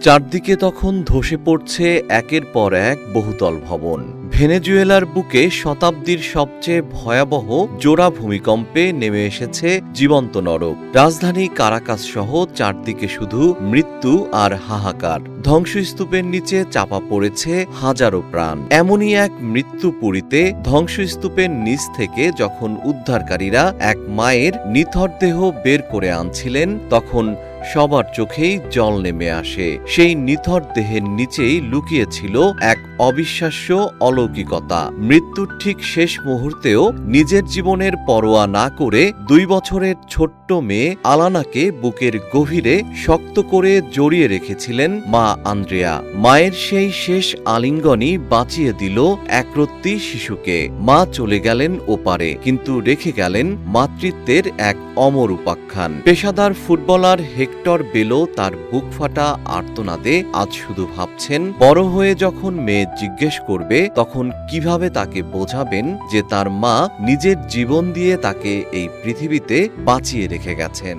চারদিকে তখন ধসে পড়ছে একের পর এক বহুতল ভবন। ভেনেজুয়েলার বুকে শতাব্দীর সবচেয়ে ভয়াবহ জোড়া ভূমিকম্পে নেমে এসেছে জীবন্ত নরক। রাজধানী কারাকাস সহ চারদিকে শুধু মৃত্যু আর হাহাকার। ধ্বংসস্তূপের নিচে চাপা পড়েছে হাজারো প্রাণ। এমনই এক মৃত্যুপুরীতে ধ্বংসস্তূপের নিচ থেকে যখন উদ্ধারকারীরা এক মায়ের নিথর দেহ বের করে আনছিলেন, তখন সবার চোখেই জল নেমে আসে। সেই নিথর দেহের নিচেই লুকিয়েছিল এক অবিশ্বাস্য অলৌকিকতা। মৃত্যুর ঠিক শেষ মুহূর্তেও নিজের জীবনের পরোয়া না করে 2 বছরের ছোট্ট মেয়ে আলানাকে বুকের গভীরে শক্ত করে জড়িয়ে রেখেছিলেন মা আন্দ্রেয়া। মায়ের সেই শেষ আলিঙ্গনই বাঁচিয়ে দিল একরত্তি শিশুকে। মা চলে গেলেন ওপারে, কিন্তু রেখে গেলেন মাতৃত্বের এক অমর উপাখ্যান। পেশাদার ফুটবলার হেক্টর বেলো তার বুক ফাটা আর্তনাদে আজ শুধু ভাবছেন, বড় হয়ে যখন মেয়ে জিজ্ঞেস করবে তখন কিভাবে তাকে বোঝাবেন যে তার মা নিজের জীবন দিয়ে তাকে এই পৃথিবীতে বাঁচিয়ে রেখে গেছেন।